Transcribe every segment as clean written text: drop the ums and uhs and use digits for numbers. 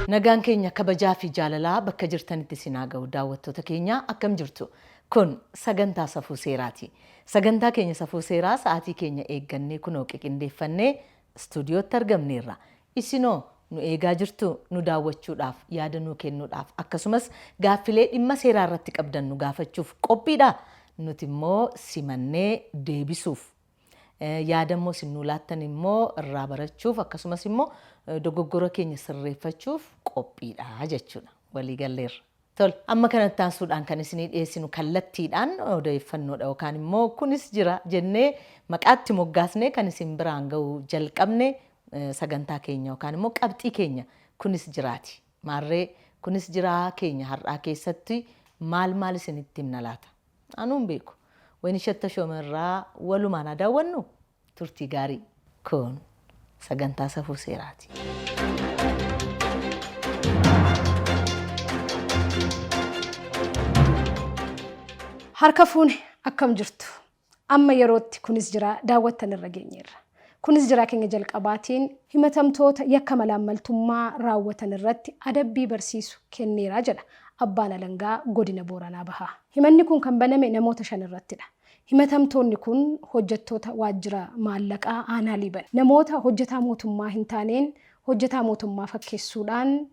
Nagaan keenya kabajaa fi jaalalaa bakka jirtanitti sinaa ga'u daawwattoota keenya akkam jirtu. Kun sagantaa safuu seeraati. Sagantaa keenya safuu seeraa sa'aatii keenya eeggannee kunoo qindeeffannee istuudiyootti argamneerra. Isinoo nu eegaa jirtu nu daawwachuudhaaf yaada nu kennuudhaaf akkasumas gaaffilee dhimma seeraa irratti qabdan nu gaafachuuf qophiidha. Nuti immoo simannee deebisuuf yaada immoo sinuu laattan immoo irraa barachuuf akkasumas immoo dogoggora keenya sirreeffachuuf qophiidha jechuudha. Walii galleerra. Tol amma kanatti aansuudhaan kan isinii dhiyeessinu kallattiidhaan odeeffannoodha yookaan immoo kunis jira jennee maqaatti moggaasnee kan isin biraan ga'u jalqabne sagantaa keenya yookaan immoo qabxii keenya kunis jiraati. Maarree kunis jiraa keenya har'aa keessatti maal isinitti himna laata? Anuun beeku. Wayni shatta shoomerraa walumaan daawwannu turtii gaarii. Kun sagantaa safuu seeraati. Harka fuune akkam jirtu. Amma yerootti kunis jira daawwattan irra geenyeerra. Kunis jira keenya jalqabaatiin himatamtoota yakka malaammaltummaa raawwatan irratti adabbii barsiisu kenneera jedha abbaan alangaa godina Booranaa Bahaa. Himanni kun kan baname namoota 5 irrattidha. Himatamtoonni kun hojjettoota waajjira maallaqaa aanaa Liiban. Namoota hojjetaa mootummaa hin taaneen hojjetaa mootummaa fakkeessuudhaan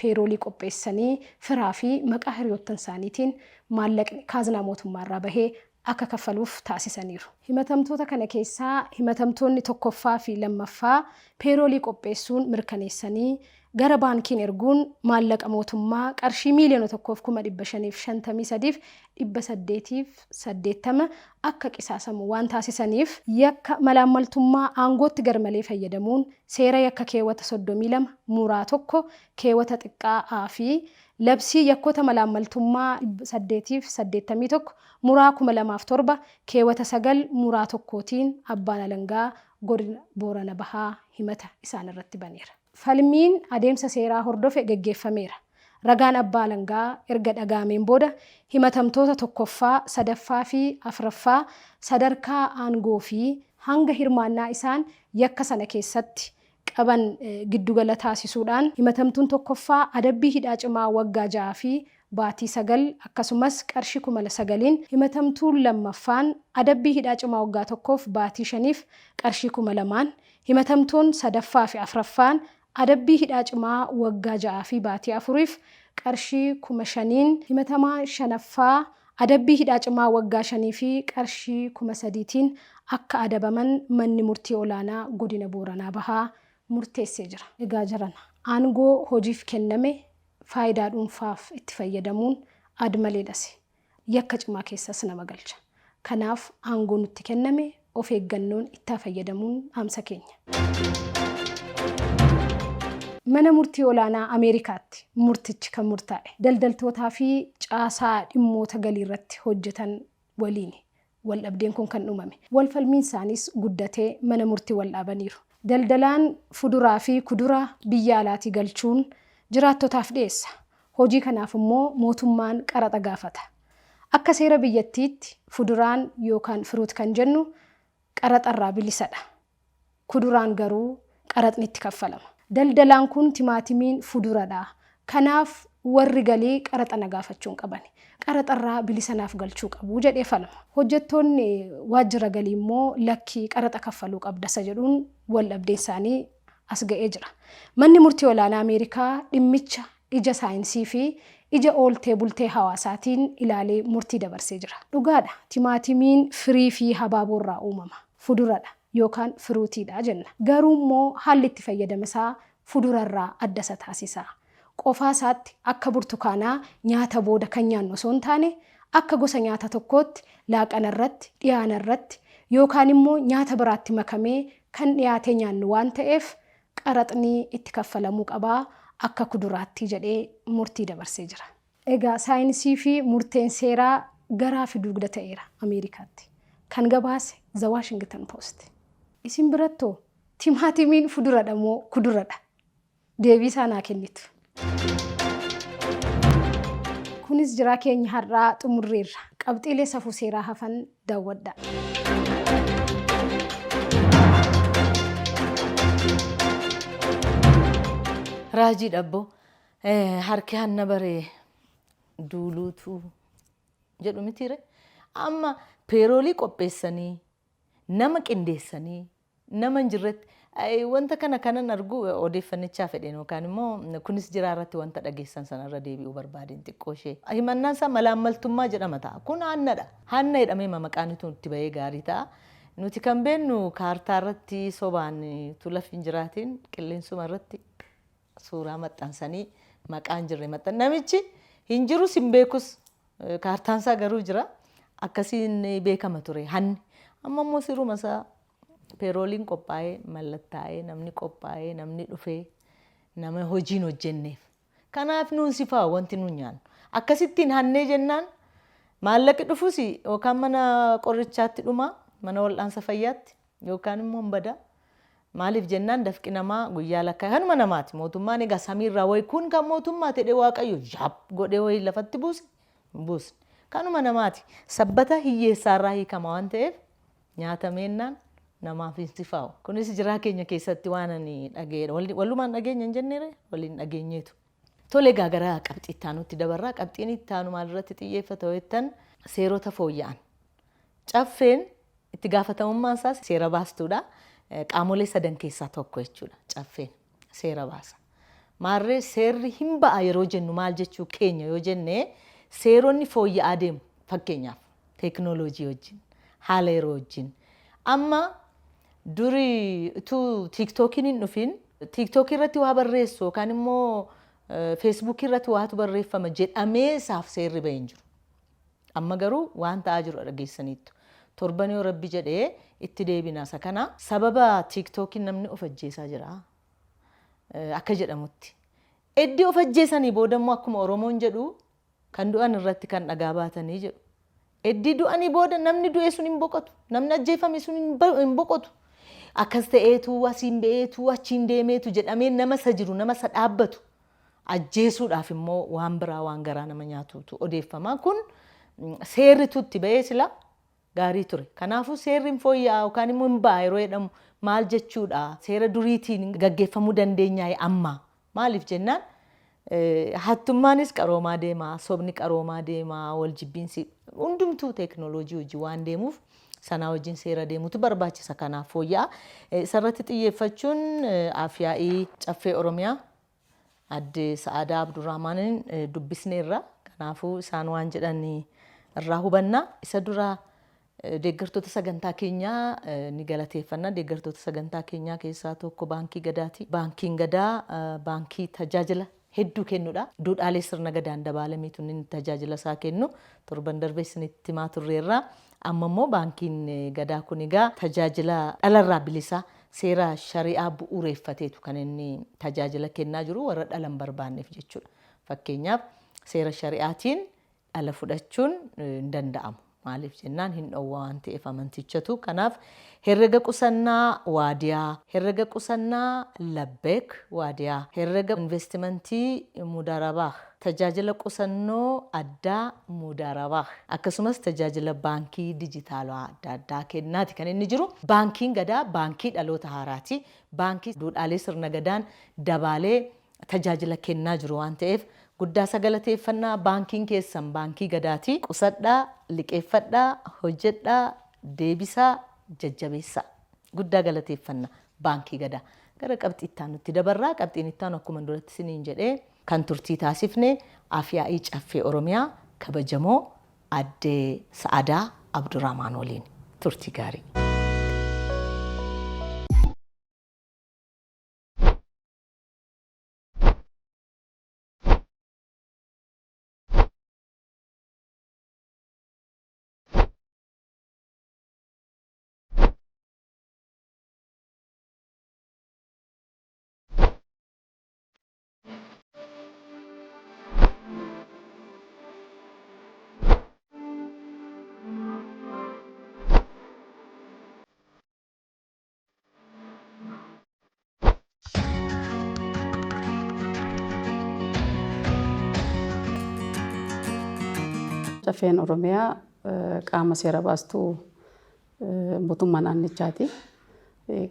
peeroolii qopheessanii firaa fi maqaa hiriyoottan isaaniitiin maallaqni kaaznaa mootummaarraa bahee akka kaffaluuf taasisaniiru. Himatamtoota kana keessaa himatamtoonni 1ffaa fi 2ffaa peeroolii qopheessuun mirkaneessanii gara baankiin erguun maallaqa mootummaa qarshii miiliyoona 1,553,880 akka qisaasamu waan taasisaniif yakka malaammaltummaa aangootti garmalee fayyadamuun seera yakka keewwata 32 muraa 1 keewwata xiqqaa fi labsii yakkoota malaammaltummaa 881 muraa 2007 keewwata 9 muraa 1tiin abbaan alangaa godina Booranaa Bahaa himata isaan irratti baneera. Falmiin adeemsa seeraa hordofe gaggeeffameera. Ragaan abbaa alangaa erga dhagaameen booda himatamtoota 1ffaa, 3ffaa fi 4ffaa sadarkaa aangoo fi hanga hirmaannaa isaan yakka sana keessatti qaban giddugala taasisuudhaan himatamtuun 1ffaa adabbii hidhaa cimaa waggaa 6 fi baatii 9 akkasumas qarshii 9,000 himatamtuun 2ffaan adabbii hidhaa cimaa waggaa 1 fi baatii 5 qarshii 2,000 himatamtuun 3ffaa fi 4ffaan adabbii hidhaa cimaa waggaa 6 fi baatii 4 fi qarshii 5,000 himatamaa 5ffaa adabbii hidhaa cimaa waggaa 5 fi qarshii 3,000tiin akka adabaman manni murtii olaanaa godina Booranaa Bahaa murteessee jira. Egaa jiran aangoo hojiif kenname faayidaa dhuunfaaf itti fayyadamuun admaleedhas yakka cimaa keessas nama galcha. Kanaaf aangoo nutti kenname of eeggannoon itti fayyadamuun dhaamsa keenya. Mana murtii olaanaa Ameerikaatti murtichi kan murtaa'e daldaltootaa fi caasaa dhimmoota galii irratti hojjetan waliin wal dhabdeen kun kan uumame. Wal falmiin isaanis guddatee mana murtii wal dhaabaniiru. Daldalaan fuduraa fi kuduraa biyya alaatii galchuun jiraattotaaf dhiyeessa. Hojii kanaaf immoo mootummaan qaraxa gaafata. Akka seera biyyattiitti fuduraan yookaan firuut kan jennu qaraxarraa bilisadha. Kuduraan garuu qaraxni itti kaffalama. Daldalaan kun timaatimiin fuduradha. Kanaaf warri galii qaraxa nagaafachuun qabani. Qaraxarraa bilisanaaf galchuu qabu jedhee falma. Hojjettoonni waajjira galii immoo lakkii qaraxa kaffaluu qabdasa jedhuun wal dhabdeen isaanii as ga'ee jira. Manni murtii olaanaa Ameerikaa dhimmicha ija saayinsii fi ija ooltee bultee hawaasaatiin ilaalee murtii dabarsee jira. Dhugaadha. Timaatimiin firii fi habaaboorraa uumama. Fuduradha yookaan firuutiidha jenna. Garuu immoo haalli itti fayyadama isaa fudurarraa adda isa taasisa. Qofaa isaatti akka burtukaanaa nyaata booda kan nyaannu osoo hin taane akka gosa nyaata tokkootti laaqana irratti dhiyaana irratti yookaan immoo nyaata biraatti makamee kan dhiyaatee nyaannu waan ta'eef qaraxni itti kaffalamuu qabaa akka kuduraatti jedhee murtii dabarsee jira. Egaa saayinsii fi murteen seeraa garaa fi dugda ta'eera Ameerikaatti. Kan gabaase The Washington Post. Isin birattoo timaatimiin fuduradha moo kuduradha? Deebii isaa naa kennitu. Kunis jira keenya har'aa xumurreerra. Qabxiilee safuu seeraa hafan daawwadha. Raajii Dhabbo harki hanna baree duuluutu jedhu mitiire amma peeroolii qopheessanii nama qindeessanii nama hin jirretti wanta kanan argu odeeffannachaa fedheen yookaan immoo kunis jiraa irratti wanta dhageessan sanarra deebi'uu barbaadeen xiqqoo ishee. Himannaan isaa malaammaltummaa jedhama ta'a. Kun hannadha. Hanna jedhamee maqaan itti bahee gaarii ta'a. Nuti kan beennu kaartaa irratti sobaan tulaf hin jiraatiin qilleensuma irratti suuraa maxxansanii maqaan jirre maxxan. Namichi hin jirus hin beekus kaartaan isaa garuu jira. Akkasiin beekama ture hanni. Amma immoo siruma isaa peerooliin qophaa'ee mallattaa'ee namni qophaa'ee namni dhufee nama hojiin hojjenneef. Kanaaf nuun sifaa wanti nuun nyaannu. Akkasittiin hannee jennaan maallaqi dhufus yookaan mana qorichaatti dhuma mana wal'aansa fayyaatti yookaan immoo bada. Maaliif jennaan dafqi namaa guyyaa lakkaa kanuma namaati. Mootummaan egaa samiirraa wayi kun kan mootummaa ta'e waaqayyo jaab godhee wayi lafatti buuse. Kanuma namaati. Sabbata hiyyeessaarraa hiikama waan ta'eef nyaatameennaan namaaf hin sifaa'u. Kunis jiraa keenya keessatti waan ani dhageera. Walumaan dhageenya hin jenneere waliin dhageenyeetu. Tole egaa gara qabxii ittaanutti dabarraa. Qabxiin ittaanu maalirratti xiyyeeffata jettan seerota fooyya'an. Caffeen itti gaafatamummaan isaa seera baastuudha. Qaamolee sadan keessaa tokko jechuudha. Caffeen seera baasa. Maarree seerri hin ba'a yeroo jennu maal jechuu keenya yoo jennee seeronni fooyya'aa deemu fakkeenyaaf teekinooloojii wajjin haala yeroo wajjin. Amma duri tiiktookiin hin dhufin tiiktookii irratti waa barreessu yookaan immoo feesbuukii irratti waatu barreeffama jedhamee isaaf seerri bahee hin jiru. Amma garuu waan ta'aa jiru dhageessaniittu. Torban yoo rabbi jedhee itti deebina isa kana sababa tiiktookiin namni of ajjeesaa jira. Akka jedhamutti. Eddii of ajjeesanii boodammoo akkuma Oromoon jedhu kan du'an irratti kan dhagaa baatanii jedhu. Eddii du'anii booda namni du'e sun hin boqotu. Namni ajjeefame sun hin boqotu. Akkas ta'eetu asiin ba'eetu achiin deemeetu jedhamee nama isa jiru nama isa dhaabbatu. Ajjeesuudhaaf immoo waan biraa waan garaa nama nyaatutu odeeffama. Kun seerri tutti ba'ee sila gaarii ture. Kanaafuu seerri hin fooyya'aa yookaan immoo hin ba'a yeroo jedhamu maal jechuudha. Seera duriitiin gaggeeffamuu dandeenyaa amma. Maaliif jennaan hattummaanis qaroomaa deemaa, sobni qaroomaa deemaa, wal jibbiinsi hundumtuu teekinooloojii hojii waan deemuuf sanaa wajjin seera deemutu barbaachisa. Kanaaf fooyya'aa. Isarratti xiyyeeffachuun afyaa'ii caffee Oromiyaa adde Sa'aadaa Abdurrahmaaniin dubbisneerra. Kanaafuu isaan waan jedhan irraa hubannaa. Isa dura deeggartoota sagantaa keenyaa ni galateeffanna. Deeggartoota sagantaa keenyaa keessaa tokko baankii Gadaati. Baankiin Gadaa baankii tajaajila hedduu kennuudha. Duudhaalee sirna Gadaan dabalamiitu inni tajaajila isaa kennu. Torban darbee isinitti himaa turreerra. Amma immoo baankiin Gadaa kun egaa tajaajila dhalarraa bilisaa seera shari'aa bu'uureeffateetu kan inni tajaajila kennaa jiru warra dhala hin barbaanneef jechuudha. Fakkeenyaaf seera shari'aatiin dhala fudhachuun hin danda'amu. Maaliif jennaan hin dhowwa waan ta'eef amantichatu. Kanaaf herrega qusannaa waadiyaa, herrega qusannaa labbeek waadiyaa, herrega investimentii mudarabaa, tajaajila qusannoo addaa mudarabaa, akkasumas tajaajila baankii dijitaalaa adda addaa kennaati kan inni jiru. Baankiin Gadaa baankii dhaloota haaraati. Baankii duudhaalee sirna Gadaan dabaalee tajaajila kennaa jiru waan ta'eef guddaa sagalateeffannaa. Baankiin keessan baankii Gadaati. Qusadhaa, liqeeffadhaa, hojjedhaa, deebisaa, jajjabeessaa. Guddaa galateeffannaa baankii Gadaa. Gara qabxii ittaanutti dabarraa. Qabxiin ittaanu akkuma duratti isiniin jedhee kan turtii taasifne afyaa'ii caffee Oromiyaa kabajamoo adde Sa'aadaa Abdurrahmaan waliin turtii gaarii. Caffeen Oromiyaa qaama seera baastuu mootummaa naannichaati.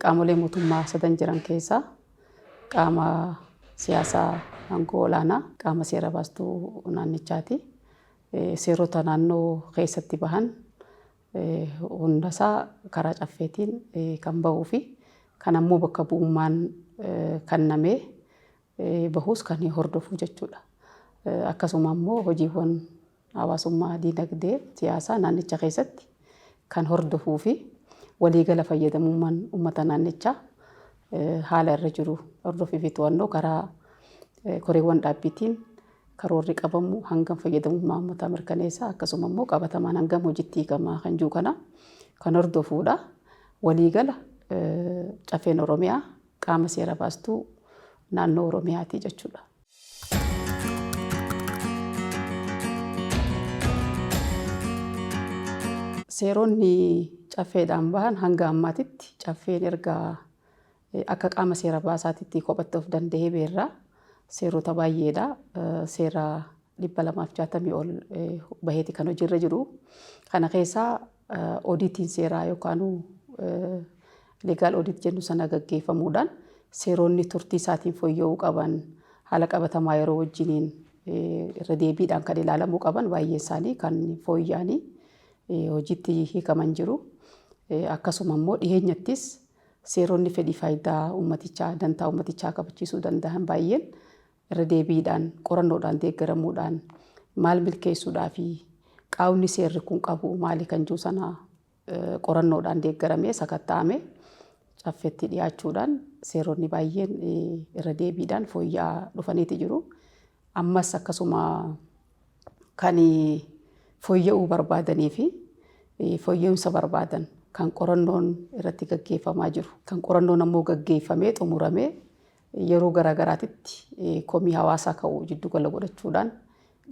Qaamolee mootummaa sadan jiran keessaa qaama siyaasaa aangoo olaanaa qaama seera baastuu naannichaati. Seerota naannoo keessatti bahan hundasaa karaa caffeetiin kan bahuu fi kan ammoo bakka bu'ummaan kennamee bahus kan hordofu jechuudha. Akkasuma ammoo hojiiwwan hawaasummaa, diinagdee, siyaasaa naannicha keessatti kan hordofuu fi waliigala fayyadamummaan uummata naannichaa haala irra jiru hordofii fi to'annoo karaa koreewwan dhaabbitiin karoorri qabamu hangam fayyadamummaa uummataa mirkaneessaa akkasuma immoo qabatamaan hangam hojiitti hiikamaa kan jiru kana kan hordofuudha. Waliigala caffeen Oromiyaa qaama seera baastuu naannoo Oromiyaati jechuudha. Seeronni caffeedhaan bahan hanga ammaatitti caffeen erga akka qaama seera baasaatitti kophatti of danda'ee beerraa seerota baay'eedha. Seera 260 ol baheeti kan hojiirra jiru. Kana keessaa odiitiin seeraa yookaan legaal odiit jennu sana gaggeeffamuudhaan seeronni turtii isaatiin fooyya'uu qaban haala qabatamaa yeroo wajjiniin irra deebiidhaan kan ilaalamuu qaban baay'ee isaanii kan fooyya'anii hojiitti hiikaman jiru. Akkasuma immoo dhiheenyattis seeronni fedhii faayidaa uummatichaa dantaa uummatichaa kabachiisuu danda'an baay'een irra deebiidhaan qorannoodhaan deeggaramuudhaan maal milkeessuudhaa fi qaawni seerri kun qabu maali kan jiru sana qorannoodhaan deeggaramee sakatta'amee caffeetti dhiyaachuudhaan seeronni baay'een irra deebiidhaan fooyya'aa dhufaniiti jiru. Ammas akkasuma kan fooyya'uu barbaadanii fi fooyya'umsa barbaadan kan qorannoon irratti gaggeeffamaa jiru. Kan qorannoon ammoo gaggeeffamee xumuramee yeroo garaagaraatitti komii hawaasaa ka'uu jiddu gala godhachuudhaan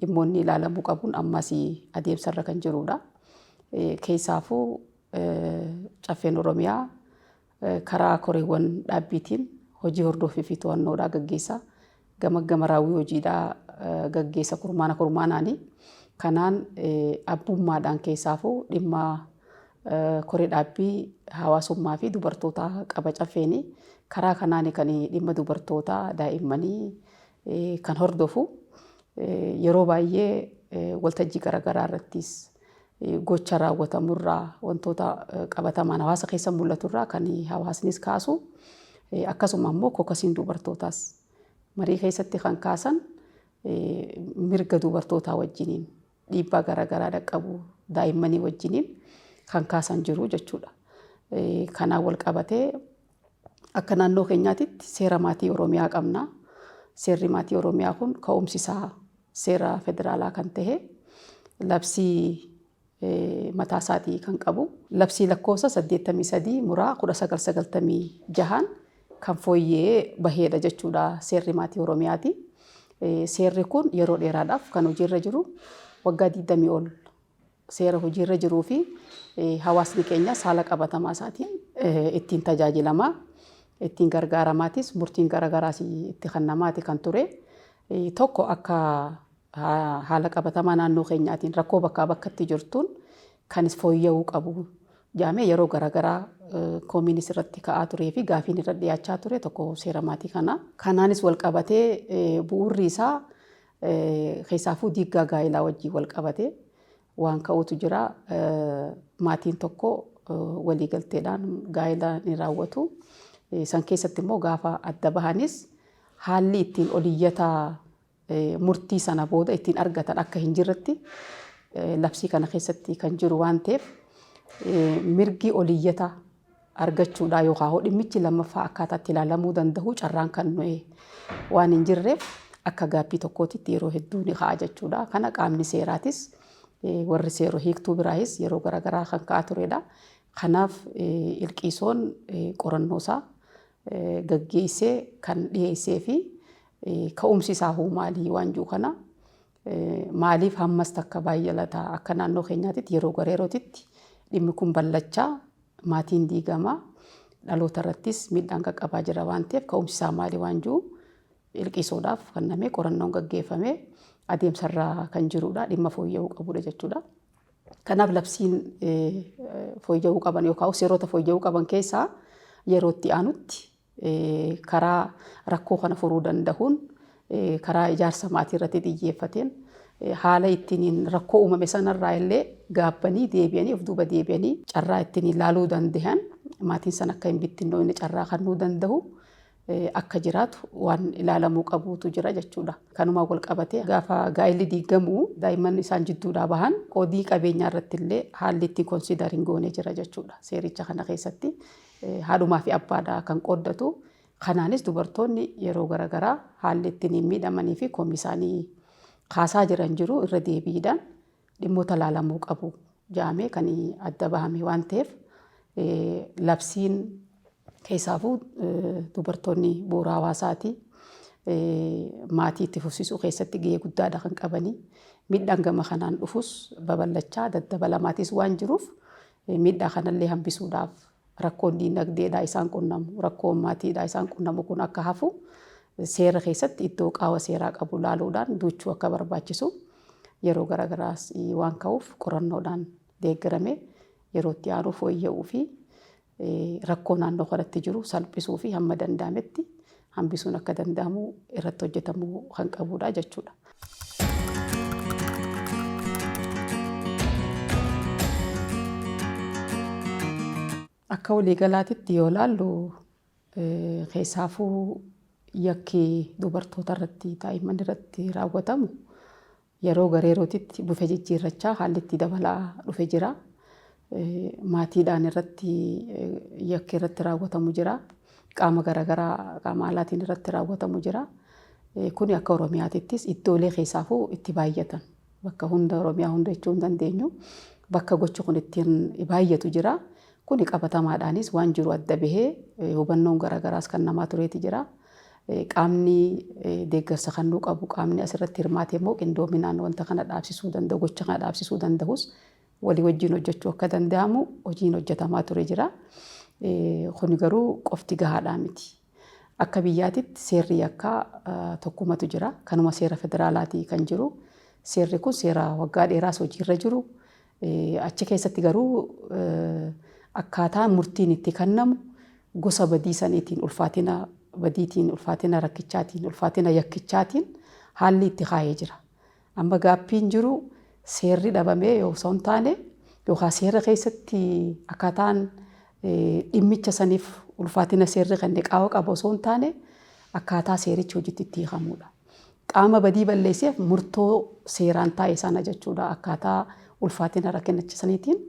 dhimmoonni ilaalamuu qabuun ammas adeemsarra kan jirudha. Keessaafuu caffeen Oromiyaa karaa koreewwan dhaabbiitiin hojii hordofii fi to'annoodhaa gaggeessa. Gama raawwii hojiidhaa gaggeessa kurmaanaanii. Kanaan abbummaadhaan keessaafuu dhimma koree dhaabbii hawaasummaa fi dubartootaa qaba caffeeni. Karaa kanaan kan dhimma dubartootaa daa'immanii kan hordofu yeroo baay'ee waltajjii garaagaraa irrattis gocha raawwatamurraa wantoota qabatamaan hawaasa keessa mul'aturraa kan hawaasnis kaasu akkasuma immoo kokasiin dubartootaas marii keessatti kan kaasan mirga dubartootaa wajjiniin dhiibbaa garaagaraa dhaqqabu daa'immanii wajjiniin kan kaasan jiru jechuudha. Kanaan wal qabatee akka naannoo keenyaatitti seera maatii Oromiyaa qabna. Seerri maatii Oromiyaa kun ka'umsi isaa seera federaalaa kan ta'e labsii mataa isaatii kan qabu. Labsii lakkoofsa 83 muraa 1996 kan fooyya'ee baheedha jechuudha seerri maatii Oromiyaati. Seerri kun yeroo dheeraadhaaf kan hojiirra jiru waggaa 20 ol seera hojiirra jiruu fi hawaasni keenya haala qabatamaa isaatiin ittiin tajaajilamaa. Ittiin gargaaramaatis murtiin garaagaraas itti kennamaati kan ture. Tokko akka haala qabatamaa naannoo keenyaatiin rakkoo bakkaa bakkatti jirtuun kan fooyya'uu qabu jedhamee yeroo garaagaraa koomiinis irratti ka'aa turee fi gaafiin irra dhiyaachaa ture tokko seera maatii kana. Kanaanis wal qabatee bu'uurri isaa keessaafuu diiggaa gaa'ilaa wajjin wal qabatee waan ka'utu jira. Maatiin tokko waliigalteedhaan gaa'ilaa ni raawwatu. San keessatti immoo gaafa adda bahanis haalli ittiin oliyyata murtii sana booda ittiin argatan akka hin jirretti labsii kana keessatti kan jiru waan ta'eef mirgi oliyyata argachuudhaa yookaan dhimmichi lammaffaa akkaataatti ilaalamuu danda'u carraan kan waan hin jirreef akka gaaffii tokkootitti yeroo hedduu ni ka'a jechuudha. Kana qaamni seeraatis warri seera hiiktuu biraayis yeroo garaagaraa kan ka'aa turedha. Kanaaf ilqiisoon qorannoosaa gaggeessee kan dhiyeessee fi ka'umsi isaa maalii waan jiru kana maaliif hammas takka baay'ata akka naannoo keenyaatitti yeroo gara yerootitti dhimmi kun ballachaa maatiin diigamaa dhaloota irrattis miidhaan qaqqabaa jira waan ta'eef ka'umsi isaa maalii waan jiru ilqiisoodhaaf kennamee qorannoon gaggeeffamee adeemsarraa kan jirudha dhimma fooyya'uu qabudha jechuudha. Kanaaf labsiin fooyya'uu qaban yookaan seerota fooyya'uu qaban keessaa yeroo itti aanutti karaa rakkoo kana furuu danda'uun karaa ijaarsa maatii irratti xiyyeeffateen haala ittiin rakkoo uumame sanarraa illee gaabbanii deebi'anii of duuba deebi'anii carraa ittiin ilaaluu danda'an maatiin sana akka hin bittinnoofne carraa kennuu danda'u akka jiraatu waan ilaalamuu qabuutu jira jechuudha. Kanumaa wal qabatee gaafa gaa'illi diigamu daa'imman isaan jidduudhaa bahan qoodii qabeenyaa irratti illee haalli itti konsidariin goonee jira jechuudha. Seericha kana keessatti haadhumaa fi abbaadhaa kan qooddatu. Kanaanis dubartoonni yeroo garaagaraa haalli ittiin miidhamanii fi komii isaanii kaasaa jiran jiru irra deebiidhaan dhimmoota ilaalamuu qabu jedhamee kan adda bahame waan ta'eef labsiin keessaafuu dubartoonni bu'uura hawaasaati maatii itti fufsiisuu keessatti gahee guddaadha kan qabanii miidhaan gama kanaan dhufus babal'achaa daddabalamaatis waan jiruuf miidhaa kanallee hambisuudhaaf rakkoon diinagdeedhaa isaan qunnamu rakkoon maatiidhaa isaan qunnamu kun akka hafu seera keessatti iddoo qaama seeraa qabu laaluudhaan duuchuu akka barbaachisu yeroo garaagaraas waan ka'uuf qorannoodhaan deeggaramee yeroo itti aanuuf fooyya'uu fi rakkoo naannoo kanatti jiru salphisuu fi hamma danda'ametti hambisuun akka danda'amu irratti hojjetamuu kan qabudha jechuudha. Akka waliigalaatitti yoo ilaallu keessaafuu yakki dubartoota irratti daa'imman irratti raawwatamu yeroo gareerootitti bufe jijjiirrachaa haalli itti dabalaa dhufe jira. Maatiidhaan irratti yakki irratti raawwatamu jira. Qaama garaagaraa qaama alaatiin irratti raawwatamu jira. Kuni akka Oromiyaatittis iddoolee keessaafuu itti baay'atan. Bakka hunda Oromiyaa hunda jechuu hin dandeenyu. Bakka gochi kun ittiin baay'atu jira. Kuni qabatamaadhaanis waan jiru adda bahee hubannoon garaagaraas kan namaa tureeti jira. Qaamni deeggarsa kennuu qabu qaamni asirratti hirmaate immoo qindoominaan wanta kana dhaabsisuu danda'u gocha kana dhaabsisuu danda'us walii wajjin hojjechuu akka danda'amu hojiin hojjetamaa ture jira. Kuni garuu qofti gahaadhaa miti. Akka biyyaatitti seerri akka tokkumatu jira. Kanuma seera federaalaatii kan jiru. Seerri kun seera waggaa dheeraas hojiirra jiru. Achi keessatti garuu akkaataa murtiin itti kennamu gosa badii saniitiin ulfaatina badiitiin ulfaatina rakkichaatiin ulfaatina yakkichaatiin haalli itti kaa'ee jira. Amma gaaffiin jiru seerri dhabamee yoo osoo hin taane yookaan seera keessatti akkaataan dhimmicha saniif ulfaatina seerri kenne qaawwa qaba osoo hin taane akkaataa seerichi hojiitti itti hiikamudha. Qaama badii balleesseef murtoo seeraan taa'e sana jechuudha. Akkaataa ulfaatina rakkinicha saniitiin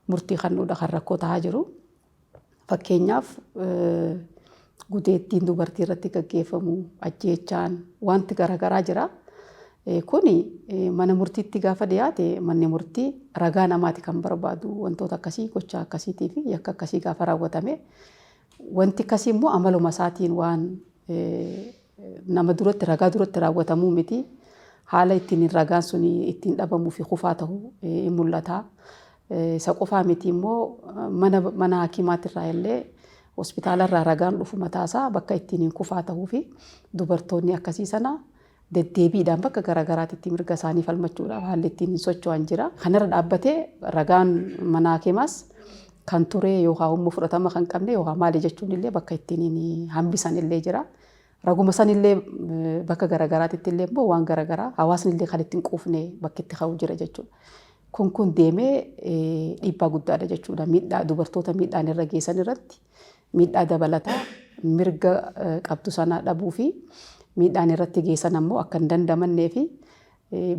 murtii kennuudha kan rakkoo ta'aa jiru. Fakkeenyaaf gudeettiin dubartii irratti gaggeeffamu ajjeechaan wanti garaagaraa jira. Kuni mana murtiitti gaafa dhiyaate manni murtii ragaa namaati kan barbaadu wantoota akkasii gocha akkasiitii fi yakka akkasii gaafa raawwatame wanti akkasii immoo amaluma isaatiin waan nama duratti ragaa duratti raawwatamuu miti haala ittiin ragaan sun ittiin dhabamuu fi kufaa ta'uu in mul'ata. Isa qofaa miti immoo mana hakiimaatirraa illee hospitaalarraa ragaan dhufu mataasaa bakka ittiin kufaa ta'uu fi dubartoonni akkasii sana deddeebiidhaan bakka garaagaraatti mirga isaanii falmachuudhaaf haalli ittiin socho'an jira. Kanarra dhaabbatee ragaan mana hakiimaas kan ture yookaan immoo fudhatama kan qabne yookaan maali jechuun illee bakka ittiin hambisan illee jira. Raguma san illee bakka garaagaraatti illee immoo waan garaagaraa hawaasni illee kan ittiin quufne bakka itti ka'u jira jechuudha. Kun deemee dhiibbaa guddaadha jechuudha. Miidhaa dubartoota miidhaan irra geessan irratti miidhaa dabalataa mirga qabdu sana dhabuu fi miidhaan irratti geessan ammoo akka hin dandamannee fi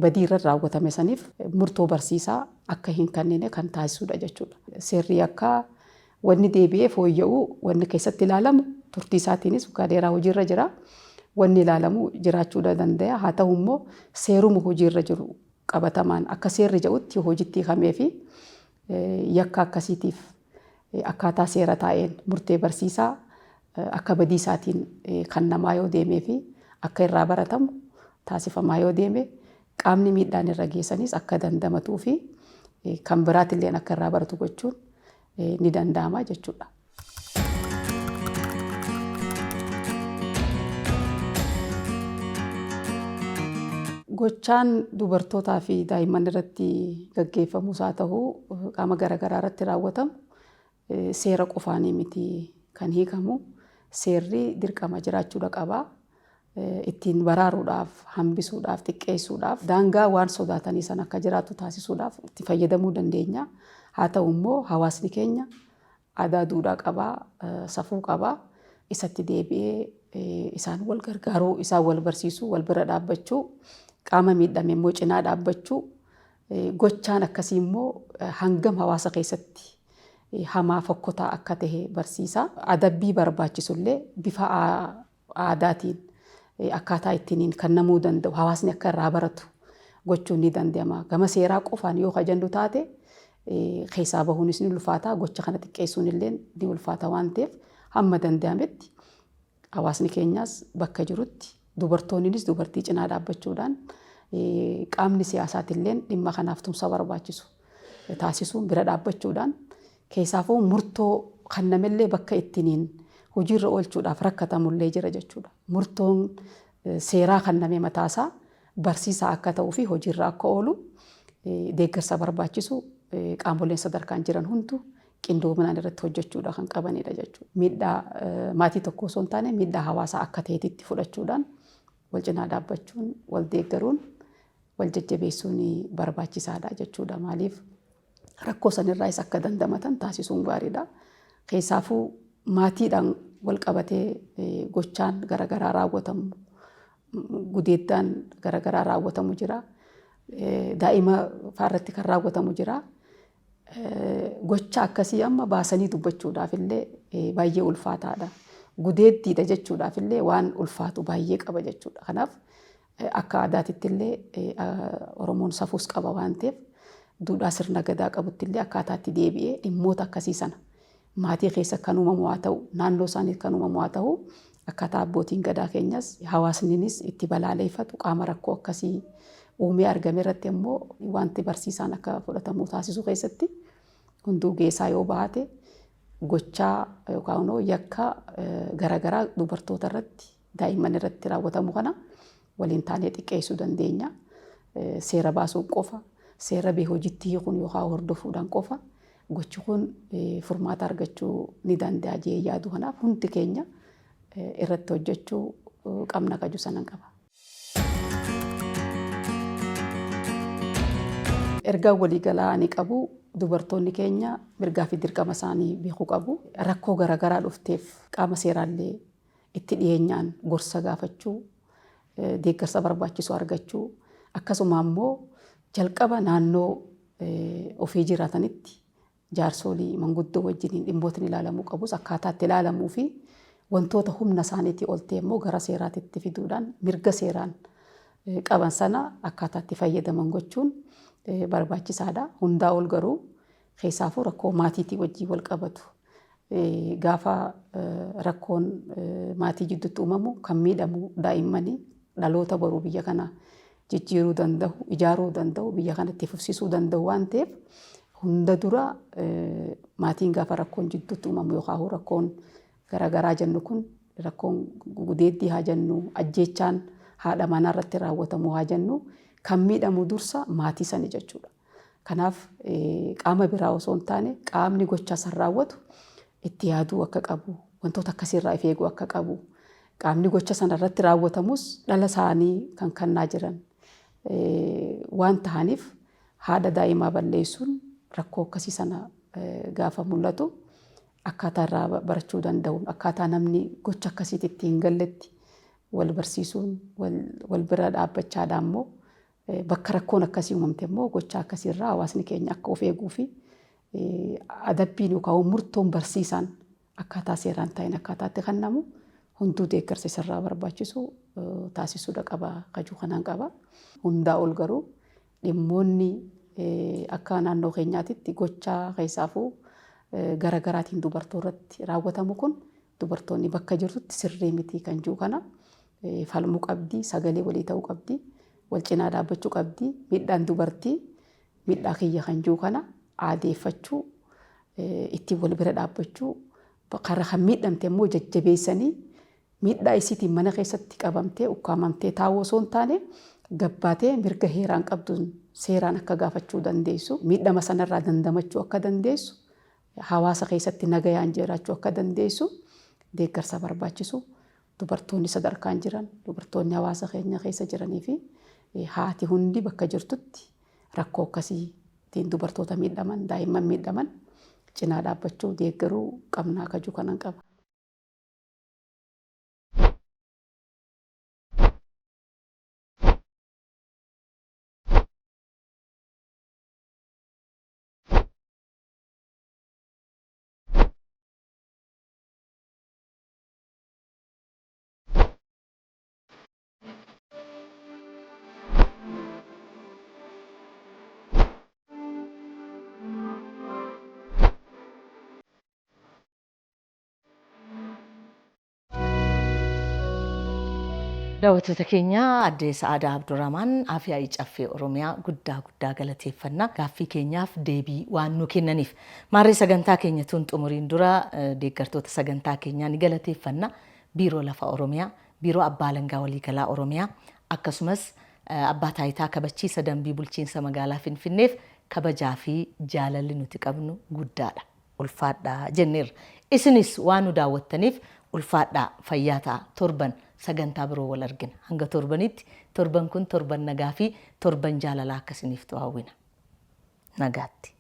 badii irra raawwatame saniif murtoo barsiisaa akka hin kennine kan taasisudha jechuudha. Seerri akka wanni deebi'ee fooyya'uu wanni keessatti ilaalamu turtii isaatiinis waggaa dheeraa hojiirra jira. Wanni ilaalamu jiraachuu danda'a. Haa ta'u immoo seeruma hojiirra jiru qabatamaan akka seerri jedhutti hojiitti hiikamee fi yakka akkasiitiif akkaataa seera taa'een murtee barsiisaa akka badii isaatiin kan namaa yoo deemee fi akka irraa baratamu taasifamaa yoo deeme qaamni miidhaan irra geessanis akka dandamatuu fi kan biraatillee akka irraa baratu gochuun ni danda'ama jechuudha. Gochaan dubartootaa fi daa'imman irratti gaggeeffamus haa ta'u qaama garaagaraa irratti raawwatamu seera qofaanii miti kan hiikamu seerri dirqama jiraachuudha qaba. Ittiin baraaruudhaaf, hambisuudhaaf, xiqqeessuudhaaf, daangaa waan sodaatanii san akka jiraatu taasisuudhaaf itti fayyadamuu dandeenya. Haa ta'u immoo hawaasni keenya aadaa duudhaa qabaa, safuu qabaa. Isatti deebi'ee isaan wal gargaaruu, isaan wal barsiisuu, wal bira dhaabbachuu, qaama miidhame immoo cinaa dhaabbachuu, gochaan akkasii immoo hangam hawaasa keessatti hamaa fokkotaa akka tahe barsiisa. Adabbii barbaachisullee bifa aadaatiin akkaataa ittiin kennamuu danda'u hawaasni akka irraa baratu gochuun ni danda'ama. Gama seeraa qofaan yoo kajannu taate keessaa bahuunis ni ulfaata, gocha kana xiqqeessuun illee ni ulfaata waan ta'eef hamma danda'ametti hawaasni keenyaas bakka jirutti dubartoonnis dubartii cinaa dhaabbachuudhaan qaamni siyaasaatillee dhimma kanaaf tumsa barbaachisu taasisuun bira dhaabbachuudhaan keessaafuu murtoo kennamellee bakka ittiin hojiirra oolchuudhaaf rakkatamullee jira jechuudha. Murtoon seeraa kenname mataasaa barsiisaa akka ta'uu fi hojiirra akka oolu deeggarsa barbaachisu qaamoleen sadarkaan jiran hundu qindoominaan irratti hojjechuudha kan qabanidha jechuudha. Miidhaa maatii tokko osoo hin taane miidhaa hawaasaa akka ta'etti fudhachuudhaan wal cinaa dhaabbachuun, wal deeggaruun, wal jajjabeessuun barbaachisaadha jechuudha. Maaliif rakkoo sanirraas akka dandamatan taasisuun gaariidha. Keessaafuu maatiidhaan wal qabatee gochaan garaagaraa raawwatamu, gudeeddaan garaagaraa raawwatamu jira. Daa'ima faarratti kan raawwatamu jira. Gocha akkasii amma baasanii dubbachuudhaaf illee baay'ee ulfaataadha. Gudeeddiidha jechuudhaaf illee waan ulfaatu baay'ee qaba jechuudha. Kanaaf akka aadaatitti illee Oromoon safuus qaba waan ta'eef duudhaa sirna gadaa qabutti illee akkaataatti deebi'ee dhimmoota akkasii sana maatii keessa kan uumamu haa ta'u, naannoo isaanii kan uumamu haa ta'u, akkaataa abbootiin gadaa keenyas hawaasninis itti balaaleeffatu qaama rakkoo akkasii uumee argame irratti immoo wanti barsiisaan akka fudhatamu taasisuu keessatti hunduu geessaa yoo baate gochaa yookaan yakka garaagaraa dubartoota irratti daa'imman irratti raawwatamu kana waliin taanee xiqqeessuu dandeenya. Seera baasuu qofa, seera bee hojiitti hiikuun yookaan hordofuudhaan qofa gochi kun furmaata argachuu ni danda'a jee yaadu. Kanaaf hundi keenya irratti hojjechuu qabna kaju sanan qaba. Ergaa waliigalaa ni qabu. Dubartoonni keenya mirgaa fi dirqama isaanii beekuu qabu. Rakkoo garaagaraa dhufteef qaama seeraallee itti dhiyeenyaan gorsa gaafachuu, deeggarsa barbaachisu argachuu, akkasuma immoo jalqaba naannoo ofii jiraatanitti jaarsolii manguddoo wajjiniin dhimmootni ilaalamuu qabus akkaataa itti ilaalamuu fi wantoota humna isaaniitii ol ta'e immoo gara seeraatitti fiduudhaan mirga seeraan qaban sana akkaataa itti fayyadaman gochuun barbaachisaadha. Hundaa ol garuu keessaafuu rakkoo maatiitii wajjii wal qabatu. Gaafa rakkoon maatii jidduutti uumamu kan miidhamu daa'immanii dhaloota boruu biyya kana jijjiiruu danda'u, ijaaruu danda'u, biyya kanatti fufsiisuu danda'u waan ta'eef hunda dura maatiin gaafa rakkoon jidduutti uumamu yookaan rakkoon garaagaraa jennu kun rakkoon gudeeddii haa jennu, ajjeechaan haadha manaa irratti raawwatamu haa jennu kan miidhamu dursa maatii sani jechuudha. Kanaaf qaama biraa osoo hin taane qaamni gocha san raawwatu itti yaaduu akka qabu, wantoota akkasiirraa of eeguu akka qabu, qaamni gocha sana irratti raawwatamus dhala isaanii kan kennaa jiran waan ta'aniif haadha daa'imaa balleessuun rakkoo akkasii sana gaafa mul'atu akkaataa irraa barachuu danda'u, akkaataa namni gocha akkasiitti ittiin galletti wal barsiisuun wal bira dhaabbachaadhaan immoo bakka rakkoon akkasii uumamte immoo gocha akkasiirraa hawaasni keenya akka of eeguu fi adabbiin yookaan murtoon barsiisaan akkaataa seeraan ta'in akkaataatti kennamu hunduu deeggarsa isarraa barbaachisu taasisuudha qaba kajuu kanaan qaba. Hundaa ol garuu dhimmoonni akka naannoo keenyaatitti gochaa keessaafuu garaagaraatiin dubartoorratti raawwatamu kun dubartoonni bakka jirtutti sirrii miti kan jiru kana falmuu qabdi, sagalee walii ta'uu qabdi, wal cinaa dhaabbachuu qabdi. Miidhaan dubartii miidhaa kiyya kan jiru kana aadeeffachuu, ittiin wal bira dhaabbachuu, karaa kan miidhamte immoo jajjabeessanii miidhaa isiitiin mana keessatti qabamtee ukkaamamtee taa'uu osoo hin taane gabbaatee mirga heeraan qabduun seeraan akka gaafachuu dandeessu, miidhama sanarraa dandamachuu akka dandeessu, hawaasa keessatti nagayaan jiraachuu akka dandeessu deeggarsa barbaachisu dubartoonni sadarkaan jiran dubartoonni hawaasa keenya keessa jiranii fi haati hundi bakka jirtutti rakkoo akkasiitiin dubartoota miidhaman daa'imman miidhaman cinaa dhaabbachuu deeggaruu qabnaa kajuu kanan qaba. Daawwattoota keenya addee Sa'aadaa Abdurrahmaan Afiyaa Caffee Oromiyaa guddaa galateeffannaa gaaffii keenyaaf deebii waan nu kennaniif. Maarree sagantaa keenya tun xumuriin dura deeggartoota sagantaa keenyaa ni galateeffannaa. Biiroo Lafa Oromiyaa, Biiroo Abbaa Alangaa Waliigalaa Oromiyaa akkasumas Abbaa Taayitaa kabachiisa dambii bulchiinsa magaalaa Finfinneef kabajaa fi jaalalli nuti qabnu guddaadha. Ulfaadhaa jenneerra. Isinis waan nu daawwattaniif ulfaadhaa fayyaa ta'a torban sagantaa biroo wal argina. Hanga torbanitti torban kun torban nagaa fi torban jaalalaa akkasiniif hawwina. Nagaatti.